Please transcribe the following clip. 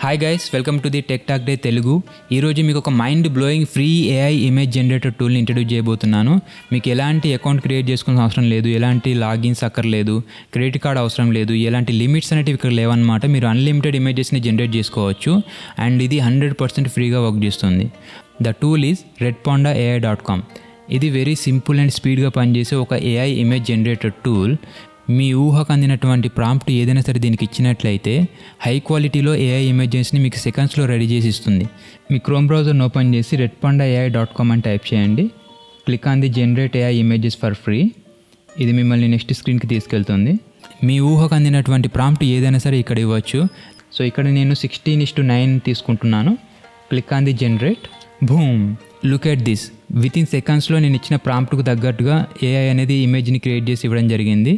Hi guys, welcome to the tech talk day Telugu. ఈరోజు మీకు ఒక mind blowing free AI image generator టూల్ని introduce చేయబోతున్నాను. మీకు ఎలాంటి అకౌంట్ క్రియేట్ చేసుకోవాల్సిన అవసరం లేదు, ఎలాంటి లాగిన్స్ అక్కర్లేదు, క్రెడిట్ కార్డ్ అవసరం లేదు, ఎలాంటి లిమిట్స్ అనేవి ఇక్కడ లేవన్నమాట. మీరు అన్లిమిటెడ్ ఇమేజెస్ని జనరేట్ చేసుకోవచ్చు అండ్ ఇది 100% ఫ్రీగా వర్క్ చేస్తుంది. The tool is redpandaai.com. ఇది వెరీ సింపుల్ అండ్ స్పీడ్గా పనిచేసే ఒక ఏఐ ఇమేజ్ జనరేటర్ టూల్. మీ ఊహకు అందినటువంటి ప్రాంప్ట్ ఏదైనా సరే దీనికి ఇచ్చినట్లయితే హై క్వాలిటీలో ఏఐ ఇమేజెస్ని మీకు సెకండ్స్లో రెడీ చేసి ఇస్తుంది. మీ క్రోమ్ బ్రౌజర్ని ఓపెన్ చేసి redpandaai.com అని టైప్ చేయండి. Click on the generate AI images for free. ఇది మిమ్మల్ని నెక్స్ట్ స్క్రీన్కి తీసుకెళ్తుంది. మీ ఊహకు అందినటువంటి ప్రాంప్ట్ ఏదైనా సరే ఇక్కడ ఇవ్వచ్చు. సో ఇక్కడ నేను 16:9 తీసుకుంటున్నాను. Click on the generate. Boom, look at this. With in సెకండ్స్లో నేను ఇచ్చిన ప్రాంప్ట్కు తగ్గట్టుగా ఏఐ అనేది ఇమేజ్ని క్రియేట్ చేసి ఇవ్వడం జరిగింది.